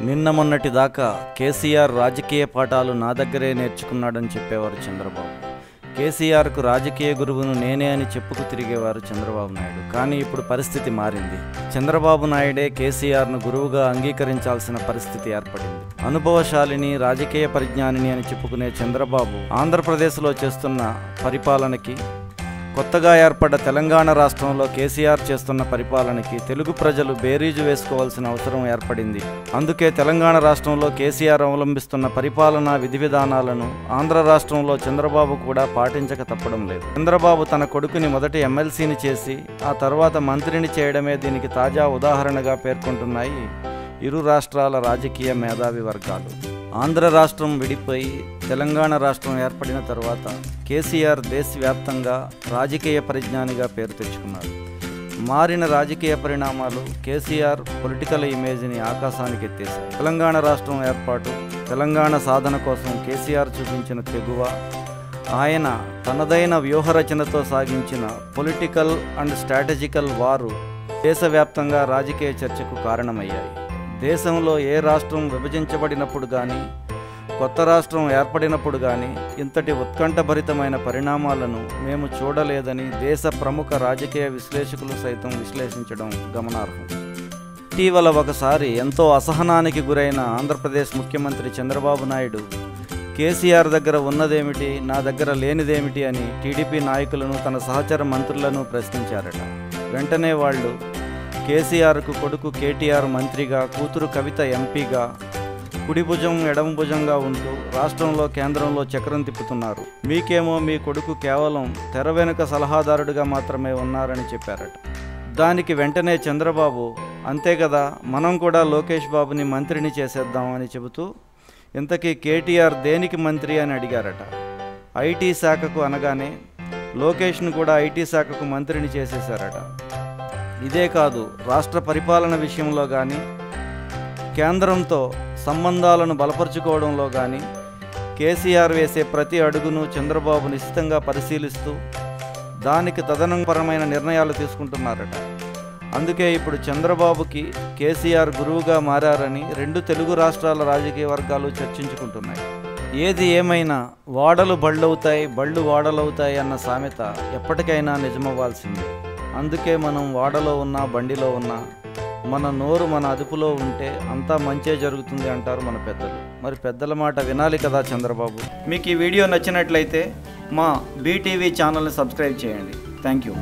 నిన్న మొన్నటి దాకా కేసీఆర్ రాజకీయ పాఠాలు నా దగ్గరే నేర్చుకున్నాడని చెప్పేవారు చంద్రబాబు. కేసీఆర్కు రాజకీయ గురువును నేనే అని చెప్పుకు తిరిగేవారు చంద్రబాబు నాయుడు. కానీ ఇప్పుడు పరిస్థితి మారింది. చంద్రబాబు నాయుడే కేసీఆర్ను గురువుగా అంగీకరించాల్సిన పరిస్థితి ఏర్పడింది. అనుభవశాలిని, రాజకీయ పరిజ్ఞానిని అని చెప్పుకునే చంద్రబాబు ఆంధ్రప్రదేశ్లో చేస్తున్న పరిపాలనకి, కొత్తగా ఏర్పడ్డ తెలంగాణ రాష్ట్రంలో కేసీఆర్ చేస్తున్న పరిపాలనకి తెలుగు ప్రజలు బేరీజు వేసుకోవాల్సిన అవసరం ఏర్పడింది. అందుకే తెలంగాణ రాష్ట్రంలో కేసీఆర్ అవలంబిస్తున్న పరిపాలనా విధి విధానాలను ఆంధ్ర రాష్ట్రంలో చంద్రబాబు కూడా పాటించక తప్పడం లేదు. చంద్రబాబు తన కొడుకుని మొదటి ఎమ్మెల్సీని చేసి ఆ తర్వాత మంత్రిని చేయడమే దీనికి తాజా ఉదాహరణగా పేర్కొంటున్నాయి ఇరు రాష్ట్రాల రాజకీయ మేధావి వర్గాలు. ఆంధ్ర రాష్ట్రం విడిపోయి తెలంగాణ రాష్ట్రం ఏర్పడిన తర్వాత కేసీఆర్ దేశవ్యాప్తంగా రాజకీయ పరిజ్ఞానిగా పేరు తెచ్చుకున్నారు. మారిన రాజకీయ పరిణామాలు కేసీఆర్ పొలిటికల్ ఇమేజ్ని ఆకాశానికి ఎత్తేశాయి. తెలంగాణ రాష్ట్రం ఏర్పాటు, తెలంగాణ సాధన కోసం కేసీఆర్ చూపించిన తెగువ, ఆయన తనదైన వ్యూహరచనతో సాగించిన పొలిటికల్ అండ్ స్ట్రాటజికల్ వారు దేశవ్యాప్తంగా రాజకీయ చర్చకు కారణమయ్యాయి. దేశంలో ఏ రాష్ట్రం విభజించబడినప్పుడు కానీ, కొత్త రాష్ట్రం ఏర్పడినప్పుడు కానీ ఇంతటి ఉత్కంఠభరితమైన పరిణామాలను మేము చూడలేదని దేశ ప్రముఖ రాజకీయ విశ్లేషకులు సైతం విశ్లేషించడం గమనార్హం. ఇటీవల ఒకసారి ఎంతో అసహనానికి గురైన ఆంధ్రప్రదేశ్ ముఖ్యమంత్రి చంద్రబాబు నాయుడు కేసీఆర్ దగ్గర ఉన్నదేమిటి, నా దగ్గర లేనిదేమిటి అని టీడీపీ నాయకులను, తన సహచర మంత్రులను ప్రశ్నించారట. వెంటనే వాళ్ళు కేసీఆర్కు కొడుకు కేటీఆర్ మంత్రిగా, కూతురు కవిత ఎంపీగా కుడి భుజం ఎడమ భుజంగా ఉంటూ రాష్ట్రంలో, కేంద్రంలో చక్రం తిప్పుతున్నారు. మీకేమో మీ కొడుకు కేవలం తెర వెనుక సలహాదారుడిగా మాత్రమే ఉన్నారని చెప్పారట. దానికి వెంటనే చంద్రబాబు, అంతే కదా, మనం కూడా లోకేష్ బాబుని మంత్రిని చేసేద్దాం అని చెబుతూ, ఇంతకీ కేటీఆర్ దేనికి మంత్రి అని అడిగారట. ఐటీ శాఖకు అనగానే లోకేష్ను కూడా ఐటీ శాఖకు మంత్రిని చేసేశారట. ఇదే కాదు, రాష్ట్ర పరిపాలన విషయంలో కానీ, కేంద్రంతో సంబంధాలను బలపరుచుకోవడంలో కానీ కేసీఆర్ వేసే ప్రతి అడుగును చంద్రబాబు నిశ్చితంగా పరిశీలిస్తూ దానికి తదనంతరమైన నిర్ణయాలు తీసుకుంటున్నారట. అందుకే ఇప్పుడు చంద్రబాబుకి కేసీఆర్ గురువుగా మారారని రెండు తెలుగు రాష్ట్రాల రాజకీయ వర్గాలు చర్చించుకుంటున్నాయి. ఏది ఏమైనా వాడలు బళ్ళవుతాయి, బళ్ళు వాడలవుతాయి అన్న సామెత ఎప్పటికైనా నిజమవ్వాల్సిందే. అందుకే మనం వాడలో ఉన్నా, బండిలో ఉన్నా మన నోరు మన అదుపులో ఉంటే అంతా మంచే జరుగుతుంది అంటారు మన పెద్దలు. మరి పెద్దల మాట వినాలి కదా చంద్రబాబు. మీకు ఈ వీడియో నచ్చినట్లయితే మా బీటీవీ ఛానల్ని సబ్స్క్రైబ్ చేయండి. Thank you.